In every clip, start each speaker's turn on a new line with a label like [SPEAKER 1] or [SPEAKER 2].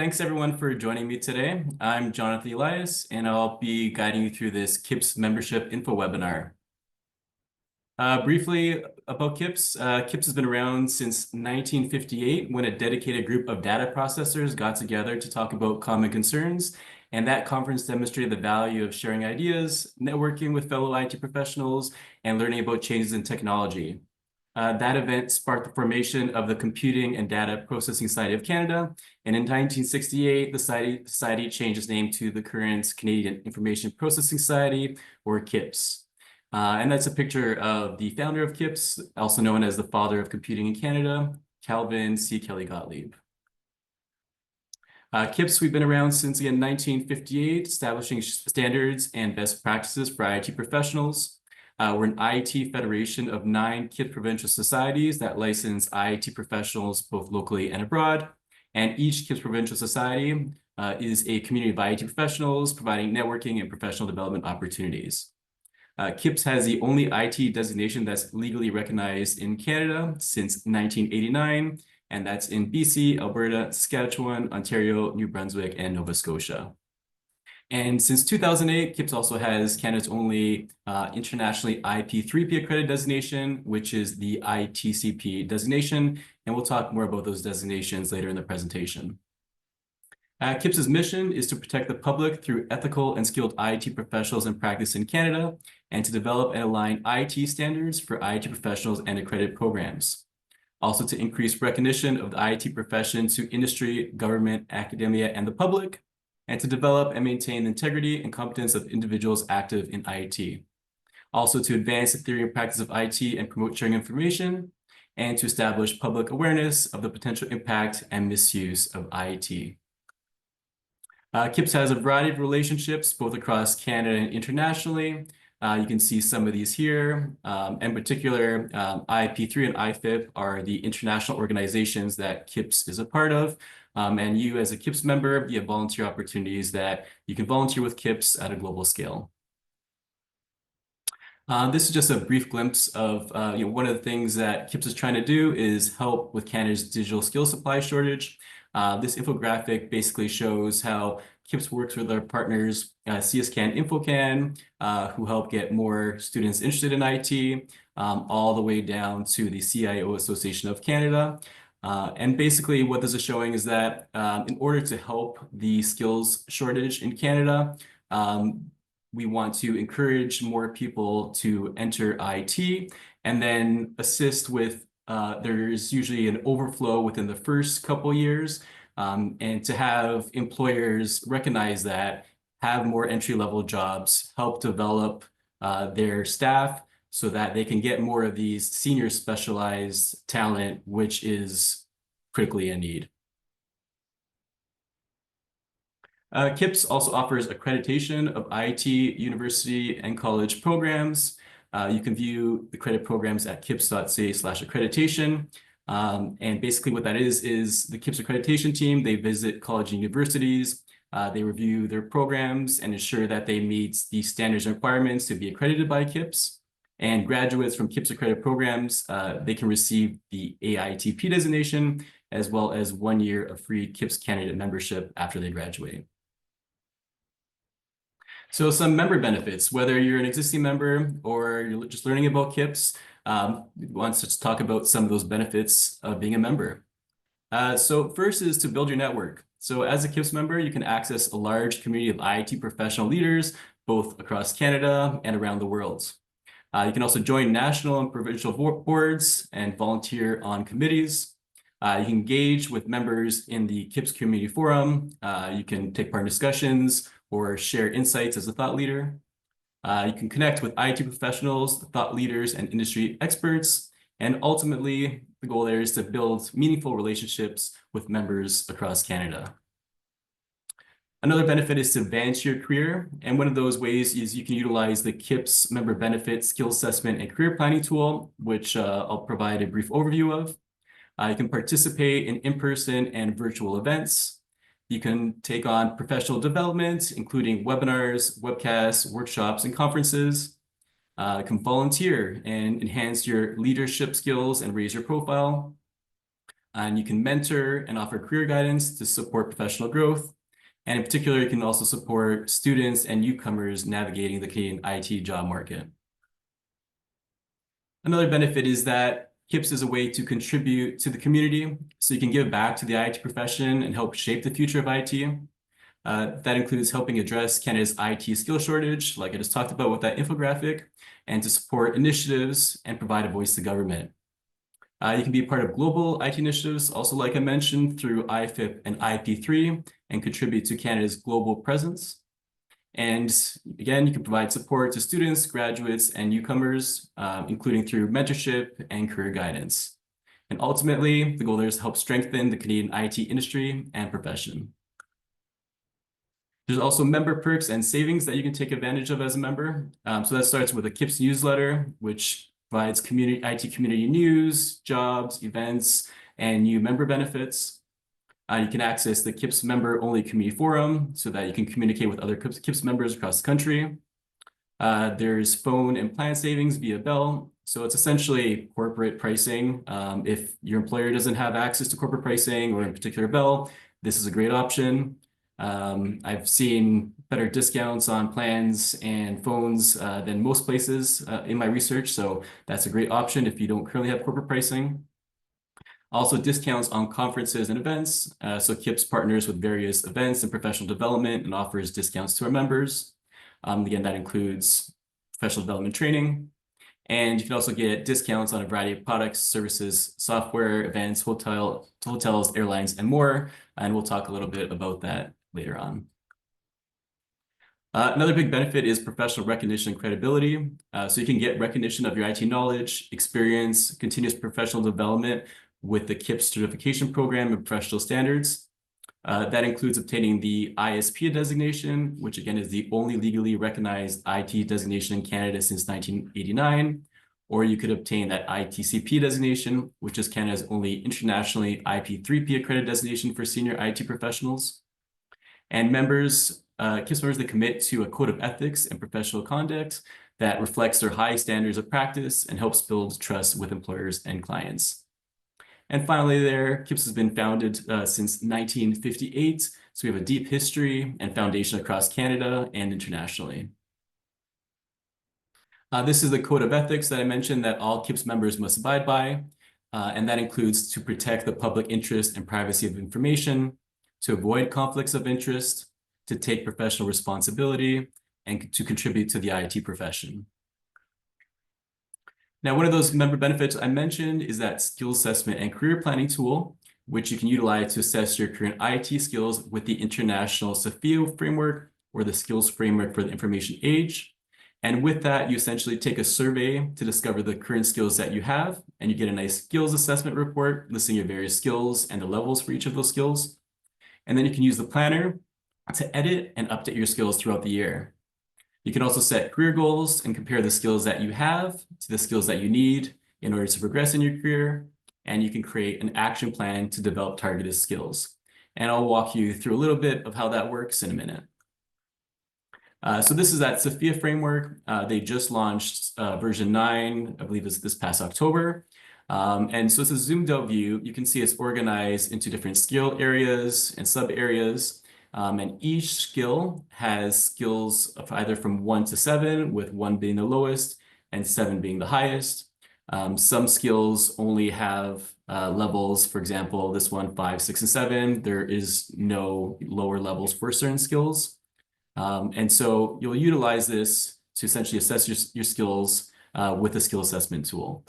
[SPEAKER 1] Thanks everyone for joining me today. I'm Jonathan Elias, and I'll be guiding you through this CIPS membership info webinar. Briefly about CIPS, CIPS has been around since 1958 when a dedicated group of data processors got together to talk about common concerns, and that conference demonstrated the value of sharing ideas, networking with fellow IT professionals, and learning about changes in technology. That event sparked the formation of the Computing and Data Processing Society of Canada, and in 1968, the society changed its name to the current Canadian Information Processing Society, or CIPS. And that's a picture of the founder of CIPS, also known as the father of computing in Canada, Calvin C. Kelly Gottlieb. CIPS, we've been around since, again, 1958, establishing standards and best practices for IT professionals. We're an IT federation of 9 CIPS provincial societies that license IT professionals both locally and abroad. And each CIPS provincial society is a community of IT professionals providing networking and professional development opportunities. CIPS has the only IT designation that's legally recognized in Canada since 1989, and that's in BC, Alberta, Saskatchewan, Ontario, New Brunswick, and Nova Scotia. And since 2008, CIPS also has Canada's only internationally IP3P accredited designation, which is the ITCP designation. And we'll talk more about those designations later in the presentation. CIPS's mission is to protect the public through ethical and skilled IT professionals in practice in Canada, and to develop and align IT standards for IT professionals and accredited programs. Also to increase recognition of the IT profession to industry, government, academia, and the public, and to develop and maintain the integrity and competence of individuals active in IT. Also to advance the theory and practice of IT and promote sharing information, and to establish public awareness of the potential impact and misuse of IT. CIPS has a variety of relationships, both across Canada and internationally. You can see some of these here. In particular, IP3 and IFIP are the international organizations that CIPS is a part of. And you, as a CIPS member, you have volunteer opportunities that you can volunteer with CIPS at a global scale. This is just a brief glimpse of one of the things that CIPS is trying to do is help with Canada's digital skills supply shortage. This infographic basically shows how CIPS works with our partners, CSCAN, InfoCan, who help get more students interested in IT, all the way down to the CIO Association of Canada. And basically what this is showing is that in order to help the skills shortage in Canada, we want to encourage more people to enter IT and then assist with, there's usually an overflow within the first couple years, and to have employers recognize that, have more entry-level jobs, help develop their staff so that they can get more of these senior specialized talent, which is critically in need. CIPS also offers accreditation of IT, university, and college programs. You can view the credit programs at kips.ca/accreditation. And basically what that is the CIPS accreditation team. They visit college and universities. They review their programs and ensure that they meet the standards and requirements to be accredited by CIPS. And graduates from CIPS accredited programs, they can receive the AITP designation, as well as 1 year of free CIPS candidate membership after they graduate. So some member benefits, whether you're an existing member or you're just learning about CIPS, wants to talk about some of those benefits of being a member. So first is to build your network. So as a CIPS member, you can access a large community of IT professional leaders, both across Canada and around the world. You can also join national and provincial boards and volunteer on committees. You can engage with members in the CIPS Community Forum. You can take part in discussions or share insights as a thought leader. You can connect with IT professionals, thought leaders, and industry experts. And ultimately, the goal there is to build meaningful relationships with members across Canada. Another benefit is to advance your career. And one of those ways is you can utilize the CIPS member benefit skill assessment and career planning tool, which I'll provide a brief overview of. You can participate in in-person and virtual events. You can take on professional development, including webinars, webcasts, workshops, and conferences. You can volunteer and enhance your leadership skills and raise your profile. And you can mentor and offer career guidance to support professional growth. And in particular, you can also support students and newcomers navigating the Canadian IT job market. Another benefit is that CIPS is a way to contribute to the community, so you can give back to the IT profession and help shape the future of IT. That includes helping address Canada's IT skill shortage, like I just talked about with that infographic, and to support initiatives and provide a voice to government. You can be part of global IT initiatives, also like I mentioned, through IFIP and IP3, and contribute to Canada's global presence. And again, you can provide support to students, graduates, and newcomers, including through mentorship and career guidance. And ultimately, the goal there is to help strengthen the Canadian IT industry and profession. There's also member perks and savings that you can take advantage of as a member. So that starts with a CIPS newsletter, which provides IT community news, jobs, events, and new member benefits. You can access the CIPS member-only community forum so that you can communicate with other CIPS members across the country. There's phone and plan savings via Bell. So it's essentially corporate pricing. If your employer doesn't have access to corporate pricing or in particular Bell, this is a great option. I've seen better discounts on plans and phones than most places in my research. So that's a great option if you don't currently have corporate pricing. Also discounts on conferences and events. So CIPS partners with various events and professional development and offers discounts to our members. Again, that includes professional development training. And you can also get discounts on a variety of products, services, software, events, hotels, airlines, and more. And we'll talk a little bit about that later on. Another big benefit is professional recognition and credibility. So you can get recognition of your IT knowledge, experience, continuous professional development with the CIPS certification program and professional standards. That includes obtaining the ISP designation, which again is the only legally recognized IT designation in Canada since 1989. Or you could obtain that ITCP designation, which is Canada's only internationally IP3P accredited designation for senior IT professionals. And members, CIPS members, they commit to a code of ethics and professional conduct that reflects their high standards of practice and helps build trust with employers and clients. And finally there, CIPS has been founded since 1958. So we have a deep history and foundation across Canada and internationally. This is the code of ethics that I mentioned that all CIPS members must abide by. And that includes to protect the public interest and privacy of information, to avoid conflicts of interest, to take professional responsibility, and to contribute to the IT profession. Now, one of those member benefits I mentioned is that skill assessment and career planning tool, which you can utilize to assess your current IT skills with the International SOPHIA framework or the skills framework for the information age. And with that, you essentially take a survey to discover the current skills that you have, and you get a nice skills assessment report listing your various skills and the levels for each of those skills. And then you can use the planner to edit and update your skills throughout the year. You can also set career goals and compare the skills that you have to the skills that you need in order to progress in your career. And you can create an action plan to develop targeted skills. And I'll walk you through a little bit of how that works in a minute. So this is that SOPHIA framework. They just launched version 9, I believe it's this past October. And so it's a zoomed out view. You can see it's organized into different skill areas and sub areas. And each skill has skills of either from 1 to 7, with 1 being the lowest and 7 being the highest. Some skills only have levels, for example, this one, 5, 6, and 7. There is no lower levels for certain skills. And so you'll utilize this to essentially assess your skills with a skill assessment tool.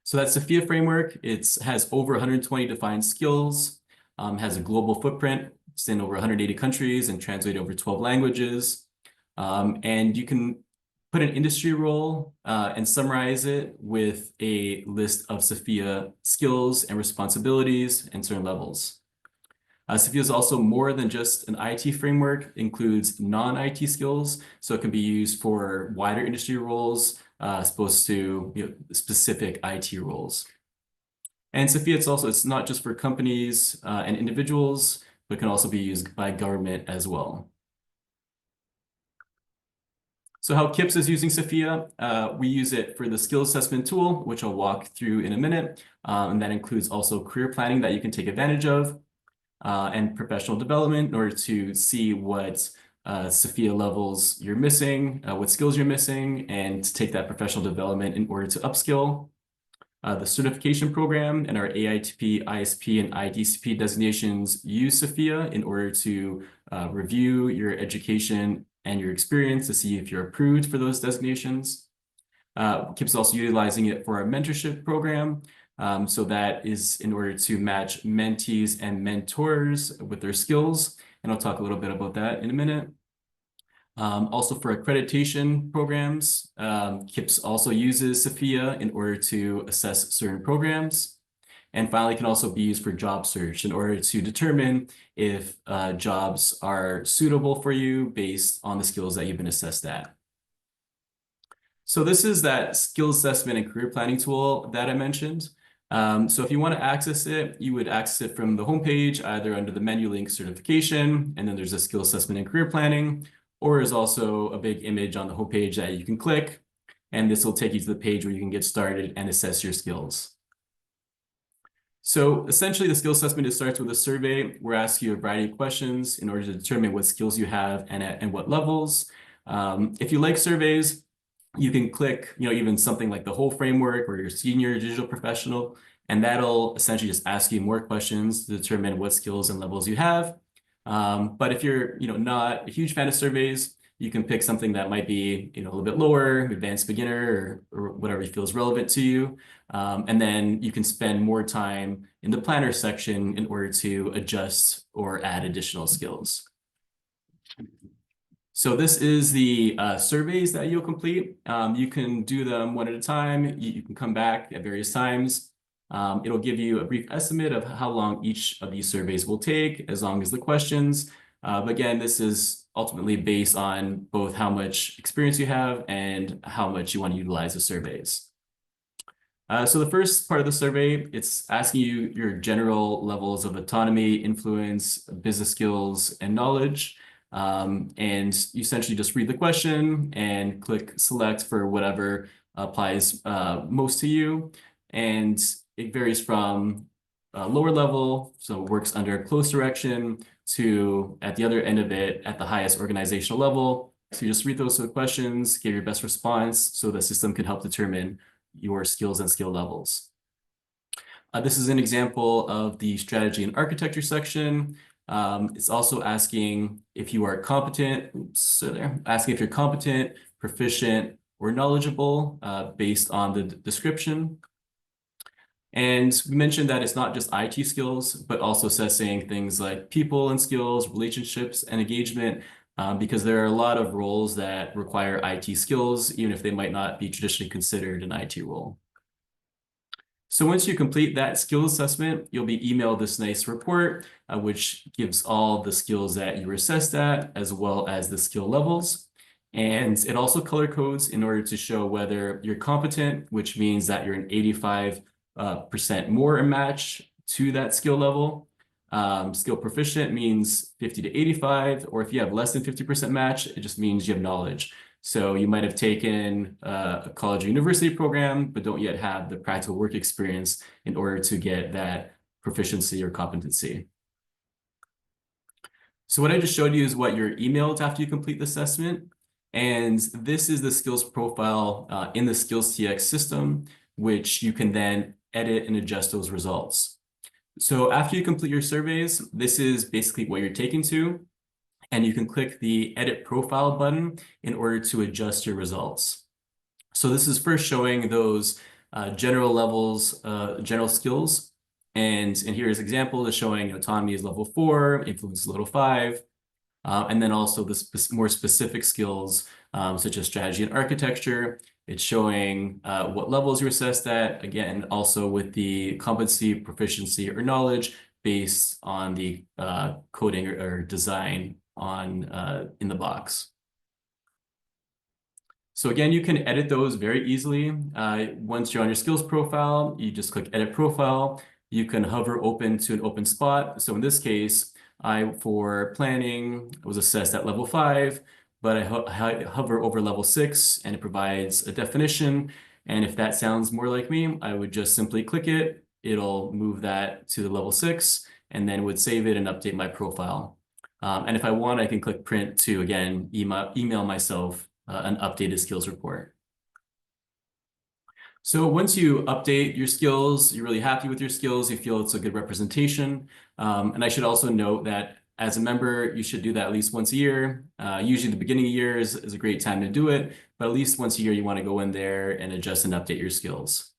[SPEAKER 1] So that SOPHIA framework, it has over 120 defined skills, has a global footprint. It's in over 180 countries and translated over 12 languages. And you can put an industry role and summarize it with a list of SOPHIA skills and responsibilities and certain levels. SOPHIA is also more than just an IT framework. It includes non-IT skills, so it can be used for wider industry roles as opposed to specific IT roles. And SOPHIA, it's not just for companies and individuals, but can also be used by government as well. So how CIPS is using Sophia, we use it for the skill assessment tool, which I'll walk through in a minute. And that includes also career planning that you can take advantage of, and professional development in order to see what Sophia levels you're missing, what skills you're missing, and to take that professional development in order to upskill. The certification program and our AITP, ISP, and IDCP designations use Sophia in order to review your education and your experience to see if you're approved for those designations. CIPS is also utilizing it for our mentorship program. So that is in order to match mentees and mentors with their skills. And I'll talk a little bit about that in a minute. Also for accreditation programs, CIPS also uses Sophia in order to assess certain programs. And finally, it can also be used for job search in order to determine if jobs are suitable for you based on the skills that you've been assessed at. So this is that skill assessment and career planning tool that I mentioned. So if you want to access it, you would access it from the homepage, either under the menu link certification, and then there's a skill assessment and career planning, or there's also a big image on the homepage that you can click, and this will take you to the page where you can get started and assess your skills. So essentially, the skill assessment starts with a survey. We're asking you a variety of questions in order to determine what skills you have and what levels. If you like surveys, you can click, even something like the whole framework or your senior digital professional, and that'll essentially just ask you more questions to determine what skills and levels you have. But if you're, not a huge fan of surveys, you can pick something that might be, a little bit lower, advanced beginner, or whatever feels relevant to you. And then you can spend more time in the planner section in order to adjust or add additional skills. So this is the surveys that you'll complete. You can do them one at a time. You can come back at various times. It'll give you a brief estimate of how long each of these surveys will take, as long as the questions. But again, this is ultimately based on both how much experience you have and how much you want to utilize the surveys. So the first part of the survey, it's asking you your general levels of autonomy, influence, business skills, and knowledge. And you essentially just read the question and click select for whatever applies most to you. And it varies from lower level, so it works under close direction, to at the other end of it at the highest organizational level. So you just read those questions, give your best response so the system can help determine your skills and skill levels. This is an example of the strategy and architecture section. It's also asking if you are competent, asking if you're competent, proficient, or knowledgeable based on the description. And we mentioned that it's not just IT skills, but also assessing things like people and skills, relationships, and engagement, because there are a lot of roles that require IT skills, even if they might not be traditionally considered an IT role. So once you complete that skill assessment, you'll be emailed this nice report, which gives all the skills that you were assessed at, as well as the skill levels. And it also color codes in order to show whether you're competent, which means that you're an 85% more a match to that skill level. Skill proficient means 50 to 85, or if you have less than 50% match, it just means you have knowledge. So you might have taken a college or university program, but don't yet have the practical work experience in order to get that proficiency or competency. So what I just showed you is what you're emailed after you complete the assessment. And this is the skills profile in the Skills TX system, which you can then edit and adjust those results. So after you complete your surveys, this is basically what you're taken to. And you can click the Edit Profile button in order to adjust your results. So this is first showing those general levels, general skills. And here's an example is showing autonomy is level 4, influence is level 5. And then also the more specific skills, such as strategy and architecture. It's showing what levels you're assessed at, again, also with the competency, proficiency, or knowledge based on the coding or design on in the box. So again, you can edit those very easily. Once you're on your skills profile, you just click Edit Profile. You can hover open to an open spot. So in this case, for planning, I was assessed at level 5. but I hover over level 6 and it provides a definition. And if that sounds more like me, I would just simply click it. It'll move that to the level 6 and then would save it and update my profile. And if I want, I can click print to, again, email myself an updated skills report. So once you update your skills, you're really happy with your skills, you feel it's a good representation. And I should also note that as a member, you should do that at least once a year. Usually the beginning of the year is a great time to do it, but at least once a year, you want to go in there and adjust and update your skills.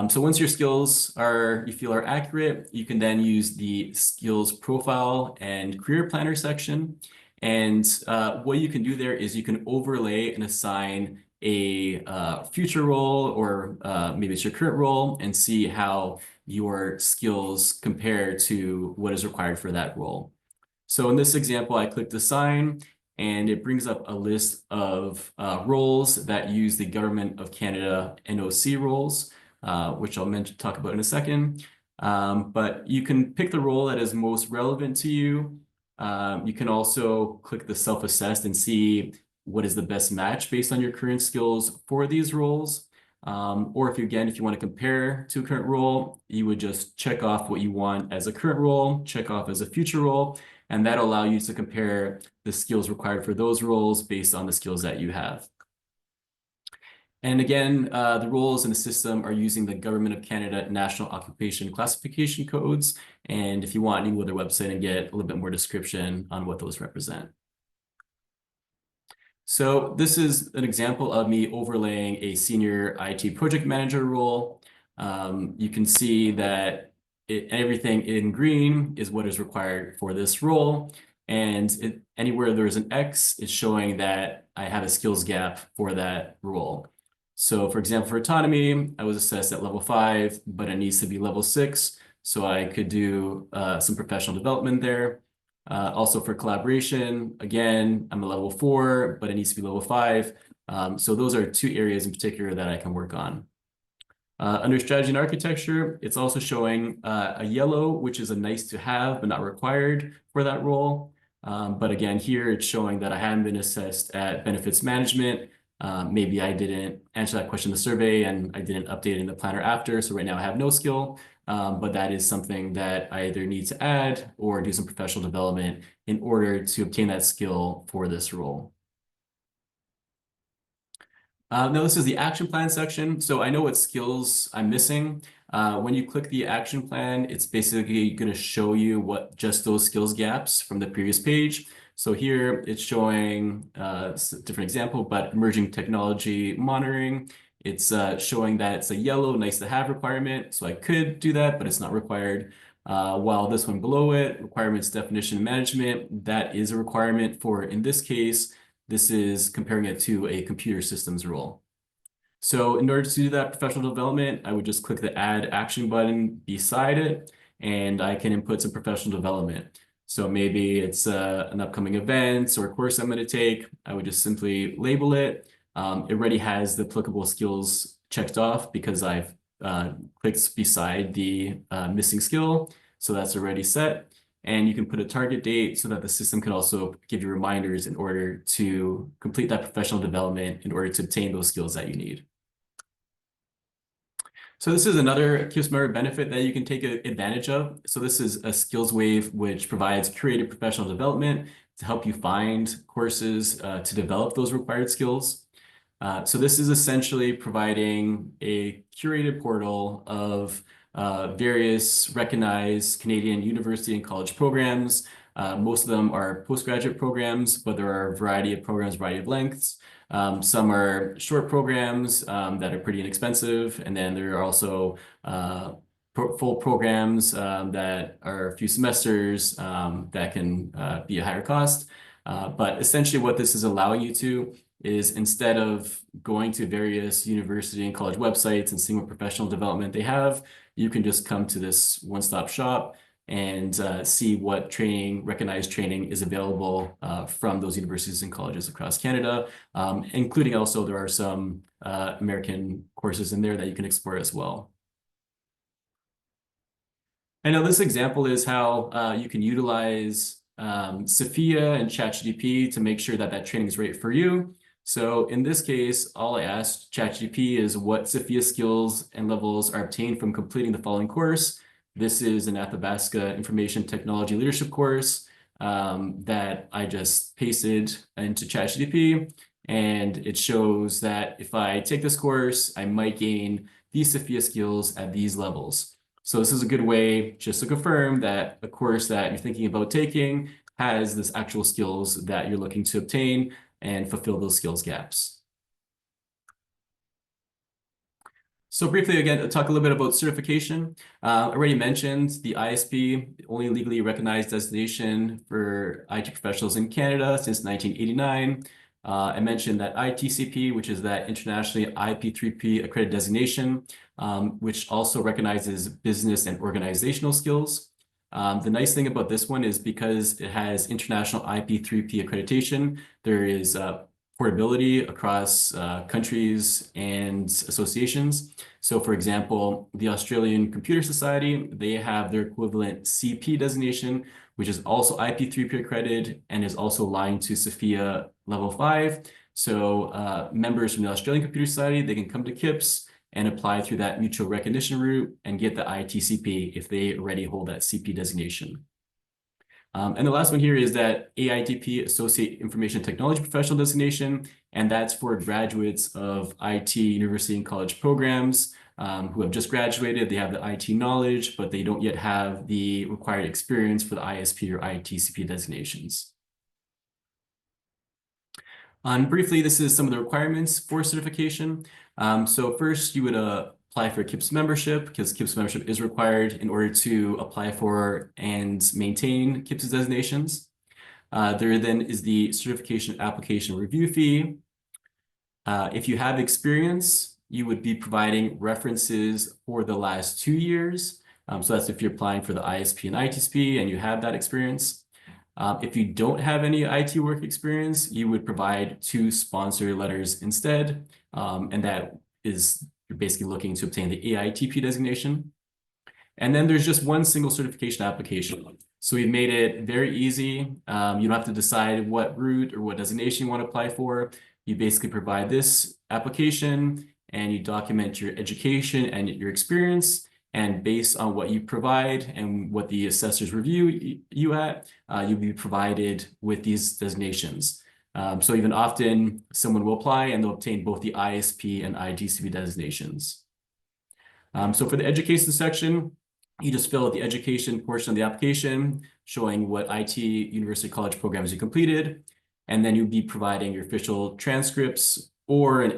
[SPEAKER 1] So once your skills you feel are accurate, you can then use the skills profile and career planner section. And what you can do there is you can overlay and assign a future role, or maybe it's your current role, and see how your skills compare to what is required for that role. So in this example, I clicked assign, and it brings up a list of roles that use the Government of Canada NOC roles, which I'll talk about in a second. But you can pick the role that is most relevant to you. You can also click the self-assessed and see what is the best match based on your current skills for these roles. Or if you want to compare to a current role, you would just check off what you want as a current role, check off as a future role, and that'll allow you to compare the skills required for those roles based on the skills that you have. And again, the roles in the system are using the Government of Canada National Occupation Classification Codes. And if you want, you can go to their website and get a little bit more description on what those represent. So this is an example of me overlaying a senior IT project manager role. You can see that everything in green is what is required for this role. And anywhere there's an X, it's showing that I have a skills gap for that role. So for example, for autonomy, I was assessed at level 5, but it needs to be level 6. So I could do some professional development there. Also for collaboration, again, I'm a level 4, but it needs to be level 5. So those are 2 areas in particular that I can work on. Under strategy and architecture, it's also showing a yellow, which is a nice to have, but not required for that role. But again, here it's showing that I haven't been assessed at benefits management. Maybe I didn't answer that question in the survey and I didn't update it in the planner after. So right now I have no skill, but that is something that I either need to add or do some professional development in order to obtain that skill for this role. Now this is the action plan section. So I know what skills I'm missing. When you click the action plan, it's basically going to show you what just those skills gaps from the previous page. So here it's showing a different example, but emerging technology monitoring. It's showing that it's a yellow nice to have requirement. So I could do that, but it's not required. While this one below it, requirements definition and management, that is a requirement for, in this case, this is comparing it to a computer systems role. So in order to do that professional development, I would just click the add action button beside it, and I can input some professional development. So maybe it's an upcoming event or a course I'm going to take. I would just simply label it. It already has the applicable skills checked off because I've clicked beside the missing skill. So that's already set. And you can put a target date so that the system can also give you reminders in order to complete that professional development in order to obtain those skills that you need. So this is another CIPS member benefit that you can take advantage of. So this is a skills wave which provides curated professional development to help you find courses to develop those required skills. So this is essentially providing a curated portal of various recognized Canadian university and college programs. Most of them are postgraduate programs, but there are a variety of programs, variety of lengths. Some are short programs that are pretty inexpensive, and then there are also full programs that are a few semesters that can be a higher cost. But essentially what this is allowing you to is, instead of going to various university and college websites and seeing what professional development they have, you can just come to this one-stop shop and see what recognized training is available from those universities and colleges across Canada, including also there are some American courses in there that you can explore as well. I know this example is how you can utilize Sophia and ChatGPT to make sure that that training is right for you. So in this case, all I asked ChatGPT is what Sophia skills and levels are obtained from completing the following course. This is an Athabasca Information Technology Leadership course that I just pasted into ChatGPT. And it shows that if I take this course, I might gain these Sophia skills at these levels. So this is a good way just to confirm that a course that you're thinking about taking has this actual skills that you're looking to obtain and fulfill those skills gaps. So briefly, again, to talk a little bit about certification. Already mentioned the ISP, only legally recognized designation for IT professionals in Canada since 1989. I mentioned that ITCP, which is that internationally IP3P accredited designation, which also recognizes business and organizational skills. The nice thing about this one is because it has international IP3P accreditation, there is portability across countries and associations. So for example, the Australian Computer Society, they have their equivalent CP designation, which is also IP3P accredited and is also aligned to Sophia Level 5. So members from the Australian Computer Society, they can come to CIPS and apply through that mutual recognition route and get the ITCP if they already hold that CP designation. And the last one here is that AITP, Associate Information Technology Professional designation, and that's for graduates of IT university and college programs who have just graduated. They have the IT knowledge, but they don't yet have the required experience for the ISP or ITCP designations. Briefly, this is some of the requirements for certification. So first, you would apply for CIPS membership because CIPS membership is required in order to apply for and maintain CIPS designations. There then is the certification application review fee. If you have experience, you would be providing references for the last 2 years. So that's if you're applying for the ISP and ITSP and you have that experience. If you don't have any IT work experience, you would provide 2 sponsor letters instead. And that is, you're basically looking to obtain the AITP designation. And then there's just one single certification application. So we've made it very easy. You don't have to decide what route or what designation you want to apply for. You basically provide this application and you document your education and your experience. And based on what you provide and what the assessors review you at, you'll be provided with these designations. So even often someone will apply and they'll obtain both the ISP and IGCP designations. So for the education section, you just fill out the education portion of the application, showing what IT university college programs you completed. And then you'll be providing your official transcripts or an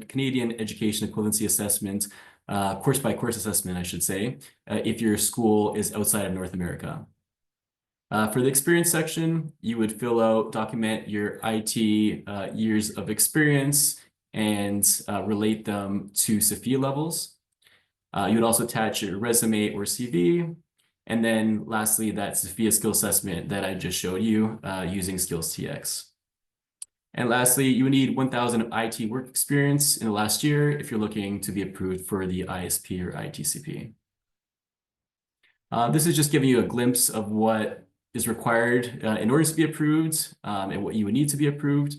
[SPEAKER 1] Canadian education equivalency assessment, course by course assessment, I should say, if your school is outside of North America. For the experience section, you would document your IT years of experience and relate them to Sophia levels. You would also attach your resume or CV. And then lastly, that Sophia skill assessment that I just showed you using Skills TX. And lastly, you would need 1,000 of IT work experience in the last year if you're looking to be approved for the ISP or ITCP. This is just giving you a glimpse of what is required in order to be approved and what you would need to be approved.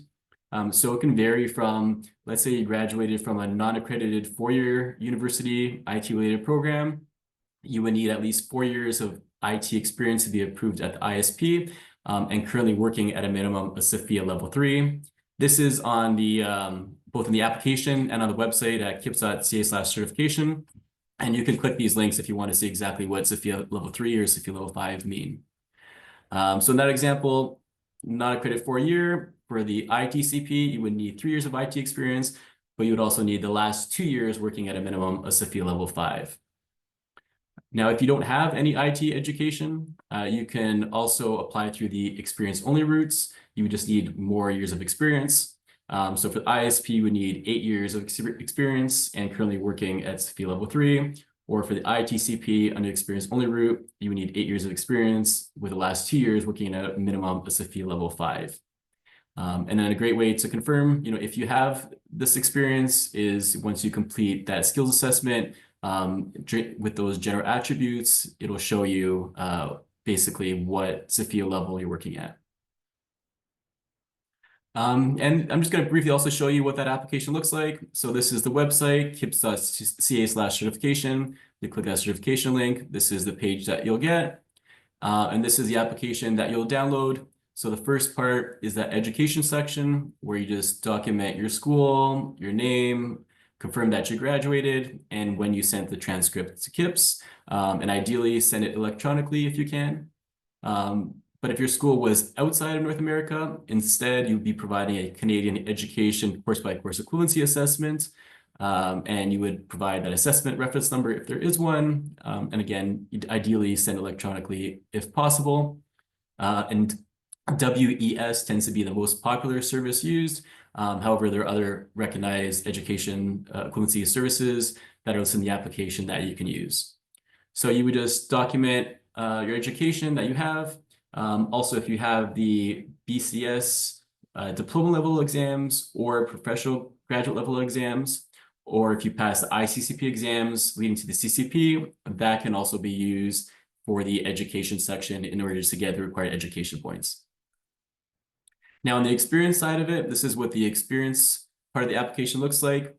[SPEAKER 1] So it can vary from, let's say you graduated from a non-accredited 4-year university IT-related program. You would need at least 4 years of IT experience to be approved at the ISP and currently working at a minimum of Sophia Level 3. This is on the both in the application and on the website at kips.ca/certification. And you can click these links if you want to see exactly what Sophia Level 3 or Sophia Level 5 mean. So in that example, not accredited 4-year, for the ITCP, you would need 3 years of IT experience, but you would also need the last 2 years working at a minimum of Sophia Level 5. Now, if you don't have any IT education, you can also apply through the experience-only routes. You would just need more years of experience. So for the ISP, you would need 8 years of experience and currently working at Sophia Level 3. Or for the ITCP under experience-only route, you would need 8 years of experience with the last 2 years working at a minimum of Sophia Level 5. And then a great way to confirm, if you have this experience is once you complete that skills assessment with those general attributes, it'll show you basically what Sophia level you're working at. And I'm just going to briefly also show you what that application looks like. So this is the website, cips.ca/certification. You click that certification link. This is the page that you'll get. And this is the application that you'll download. So the first part is that education section where you just document your school, your name, confirm that you graduated, and when you sent the transcript to CIPS, and ideally send it electronically if you can. But if your school was outside of North America, instead you'd be providing a Canadian education course-by-course equivalency assessment, and you would provide that assessment reference number if there is one. And again, you'd ideally send electronically if possible. And WES tends to be the most popular service used. However, there are other recognized education equivalency services that are listed in the application that you can use. So you would just document your education that you have. Also, if you have the BCS diploma level exams or professional graduate level exams, or if you pass the ICCP exams leading to the CCP, that can also be used for the education section in order to get the required education points. Now, on the experience side of it, this is what the experience part of the application looks like.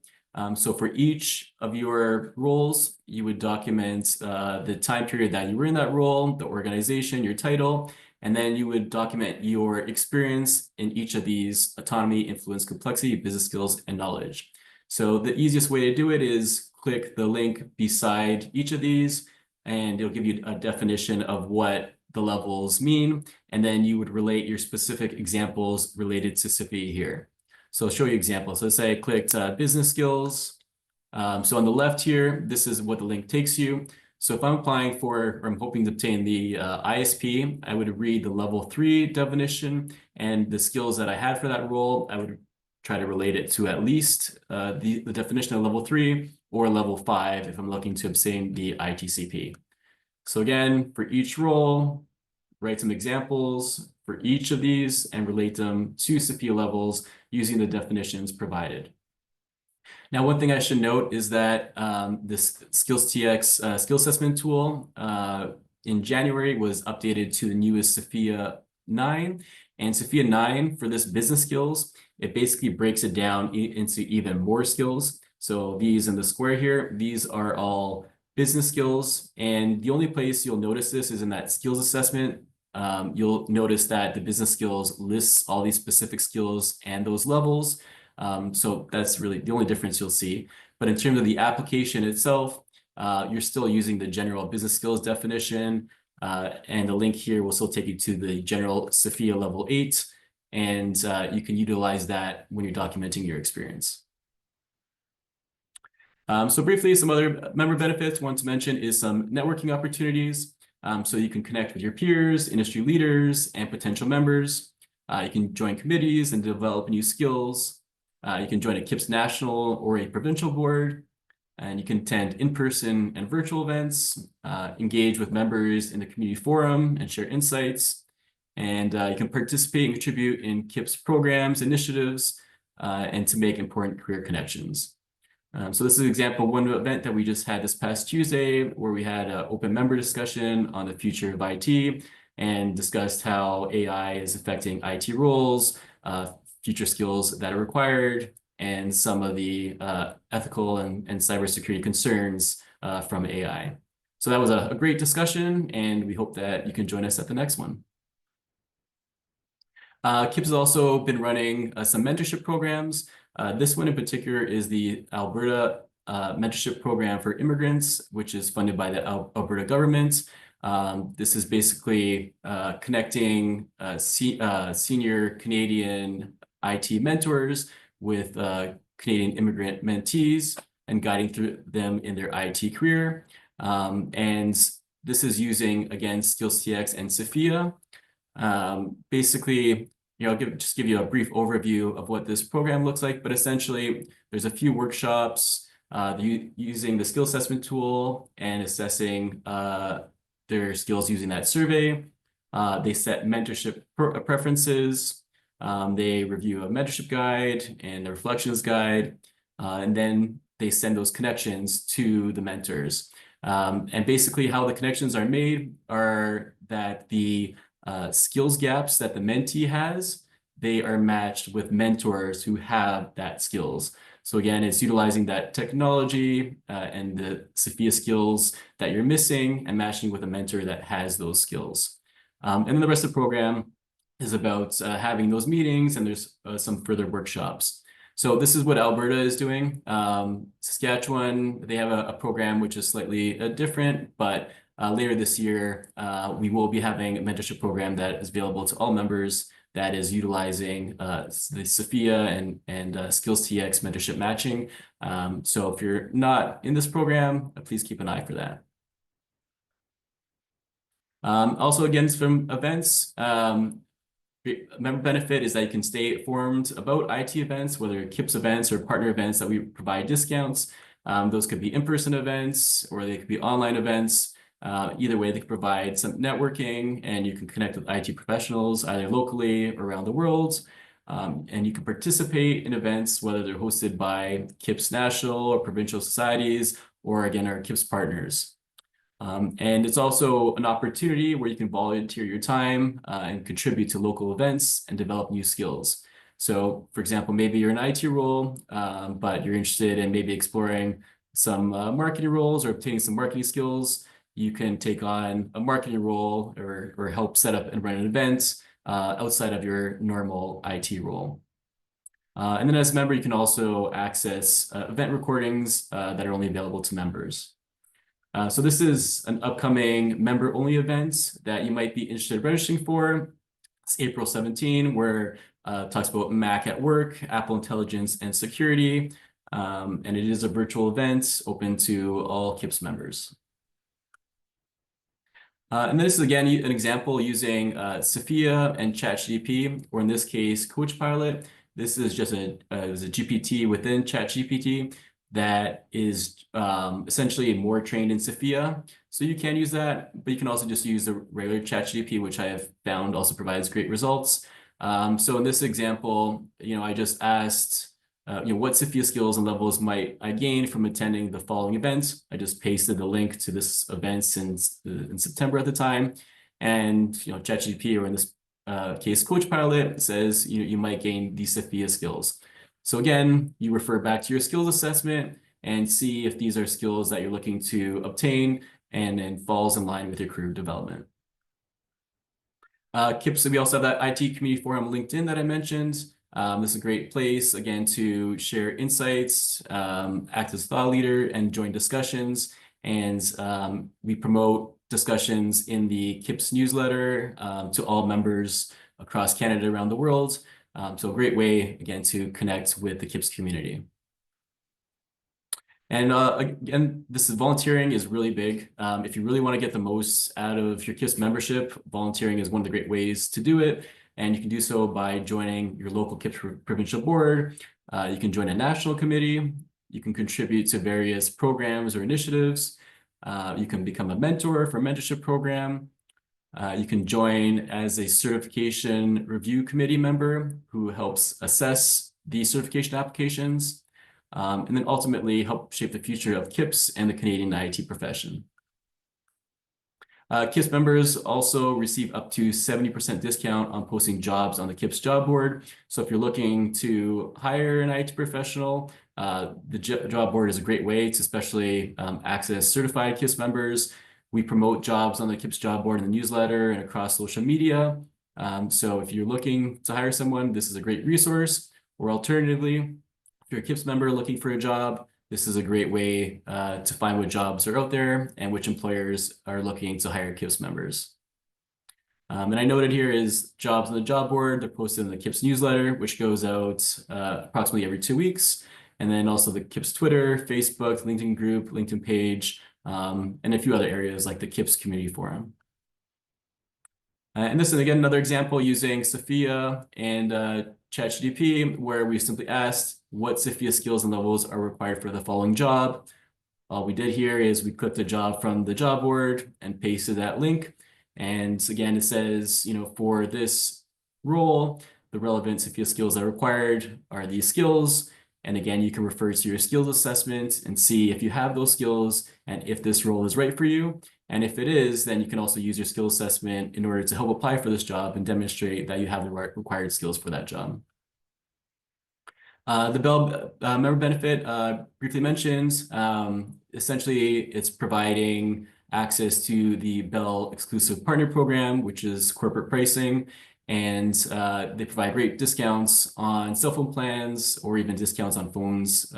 [SPEAKER 1] So for each of your roles, you would document the time period that you were in that role, the organization, your title, and then you would document your experience in each of these: autonomy, influence, complexity, business skills, and knowledge. So the easiest way to do it is click the link beside each of these, and it'll give you a definition of what the levels mean, and then you would relate your specific examples related to SIPI here. So I'll show you examples. So let's say I clicked business skills. So on the left here, this is what the link takes you. So if I'm applying for, or I'm hoping to obtain the ISP, I would read the level 3 definition, and the skills that I had for that role, I would try to relate it to at least the definition of level 3 or level 5 if I'm looking to obtain the ITCP. So again, for each role, write some examples for each of these and relate them to Sophia levels using the definitions provided. Now, one thing I should note is that this SkillsTX skill assessment tool in January was updated to the newest Sophia 9. And Sophia 9, for this business skills, it basically breaks it down into even more skills. So these in the square here, these are all business skills. And the only place you'll notice this is in that skills assessment. You'll notice that the business skills lists all these specific skills and those levels. So that's really the only difference you'll see. But in terms of the application itself, you're still using the general business skills definition. And the link here will still take you to the general Sophia level 8. And you can utilize that when you're documenting your experience. So briefly, some other member benefits I want to mention is some networking opportunities. So you can connect with your peers, industry leaders, and potential members. You can join committees and develop new skills. You can join a CIPS national or a provincial board, and you can attend in-person and virtual events, engage with members in the community forum and share insights. And you can participate and contribute in CIPS programs, initiatives, and to make important career connections. So this is an example of one event that we just had this past Tuesday, where we had an open member discussion on the future of IT and discussed how AI is affecting IT roles, future skills that are required, and some of the ethical and cybersecurity concerns from AI. So that was a great discussion, and we hope that you can join us at the next one. CIPS has also been running some mentorship programs. This one in particular is the Alberta Mentorship Program for Immigrants, which is funded by the Alberta government. This is basically connecting senior Canadian IT mentors with Canadian immigrant mentees and guiding through them in their IT career. And this is using, again, SkillsTX and Sophia. Basically, I'll just give you a brief overview of what this program looks like, but essentially there's a few workshops using the skill assessment tool and assessing their skills using that survey. They set mentorship preferences. They review a mentorship guide and a reflections guide, and then they send those connections to the mentors. And basically how the connections are made are that the skills gaps that the mentee has, they are matched with mentors who have that skills. So again, it's utilizing that technology and the Sophia skills that you're missing and matching with a mentor that has those skills. And then the rest of the program is about having those meetings, and there's some further workshops. So this is what Alberta is doing. Saskatchewan, they have a program which is slightly different, but later this year, we will be having a mentorship program that is available to all members that is utilizing the Sophia and Skills TX mentorship matching. So if you're not in this program, please keep an eye for that. Also, again, from events, member benefit is that you can stay informed about IT events, whether CIPS events or partner events that we provide discounts. Those could be in-person events or they could be online events. Either way, they can provide some networking and you can connect with IT professionals either locally or around the world. And you can participate in events, whether they're hosted by CIPS national or provincial societies, or again, our CIPS partners. And it's also an opportunity where you can volunteer your time and contribute to local events and develop new skills. So, for example, maybe you're in an IT role, but you're interested in maybe exploring some marketing roles or obtaining some marketing skills. You can take on a marketing role or help set up and run an event outside of your normal IT role. And then as a member, you can also access event recordings that are only available to members. So this is an upcoming member-only event that you might be interested in registering for. It's April 17, where it talks about Mac at work, Apple Intelligence and security. And it is a virtual event open to all CIPS members. And this is, again, an example using Sophia and ChatGPT, or in this case, CoachPilot. This is just it was a GPT within ChatGPT that is essentially more trained in Sophia. So you can use that, but you can also just use the regular ChatGPT, which I have found also provides great results. So in this example, I just asked, what Sophia skills and levels might I gain from attending the following event. I just pasted the link to this event since in September at the time. And, ChatGPT, or in this case, CoachPilot, says, you might gain these Sophia skills. So again, you refer back to your skills assessment and see if these are skills that you're looking to obtain and then falls in line with your career development. CIPS, we also have that IT community forum LinkedIn that I mentioned. This is a great place, again, to share insights, act as thought leader, and join discussions. And we promote discussions in the CIPS newsletter to all members across Canada, around the world. So a great way, again, to connect with the CIPS community. And again, volunteering is really big. If you really want to get the most out of your CIPS membership, volunteering is one of the great ways to do it. And you can do so by joining your local CIPS provincial board. You can join a national committee. You can contribute to various programs or initiatives. You can become a mentor for a mentorship program. You can join as a certification review committee member who helps assess the certification applications, and then ultimately help shape the future of CIPS and the Canadian IT profession. CIPS members also receive up to 70% discount on posting jobs on the CIPS job board. So if you're looking to hire an IT professional, the job board is a great way to especially access certified CIPS members. We promote jobs on the CIPS job board in the newsletter and across social media. So if you're looking to hire someone, this is a great resource. Or alternatively, if you're a CIPS member looking for a job, this is a great way to find what jobs are out there and which employers are looking to hire CIPS members. And I noted here is jobs on the job board. They're posted in the CIPS newsletter, which goes out approximately every 2 weeks. And then also the CIPS Twitter, Facebook, LinkedIn group, LinkedIn page, and a few other areas like the CIPS community forum. And this is, again, another example using Sophia and ChatGPT, where we simply asked what Sophia skills and levels are required for the following job. All we did here is we clicked a job from the job board and pasted that link. And again, it says, for this role, the relevant Sophia skills that are required are these skills. And again, you can refer to your skills assessment and see if you have those skills and if this role is right for you. And if it is, then you can also use your skill assessment in order to help apply for this job and demonstrate that you have the required skills for that job. The Bell member benefit, briefly mentioned, essentially it's providing access to the Bell exclusive partner program, which is corporate pricing. And they provide great discounts on cell phone plans or even discounts on phones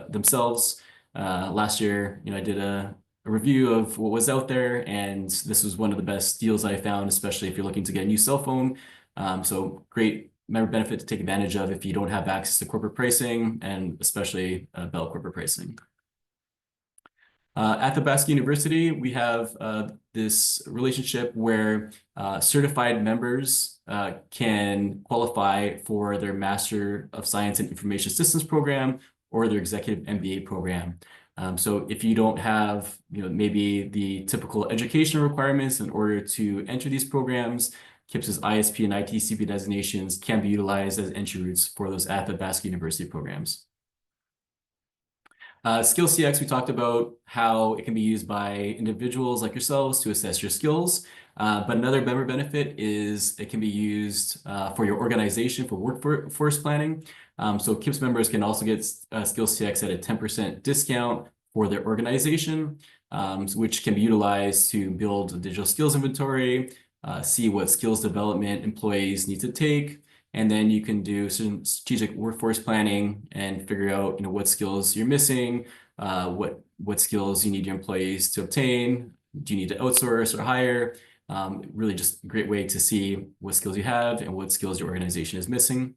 [SPEAKER 1] themselves. Last year, I did a review of what was out there, and this was one of the best deals I found, especially if you're looking to get a new cell phone. So great member benefit to take advantage of if you don't have access to corporate pricing, and especially Bell corporate pricing. At the Basque University, we have this relationship where certified members can qualify for their Master of Science in Information Systems program or their Executive MBA program. So if you don't have, maybe the typical educational requirements in order to enter these programs, CIPS's ISP and ITCP designations can be utilized as entry routes for those at the Basque University programs. Skills CX, we talked about how it can be used by individuals like yourselves to assess your skills. But another member benefit is it can be used for your organization for workforce planning. So CIPS members can also get Skills CX at a 10% discount for their organization, which can be utilized to build a digital skills inventory, see what skills development employees need to take, and then you can do some strategic workforce planning and figure out, what skills you're missing, what skills you need your employees to obtain. Do you need to outsource or hire? Really just a great way to see what skills you have and what skills your organization is missing.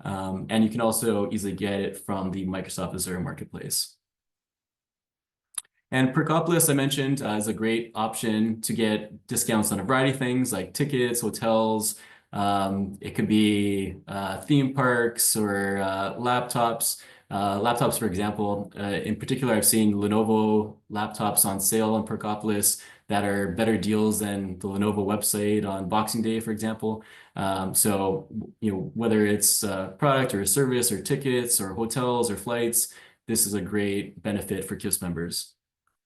[SPEAKER 1] And you can also easily get it from the Microsoft Azure Marketplace. And Perkopolis, I mentioned, is a great option to get discounts on a variety of things like tickets, hotels. It could be theme parks or laptops. Laptops, for example, in particular, I've seen Lenovo laptops on sale on Perkopolis that are better deals than the Lenovo website on Boxing Day, for example. So, whether it's a product or a service or tickets or hotels or flights, this is a great benefit for CIPS members.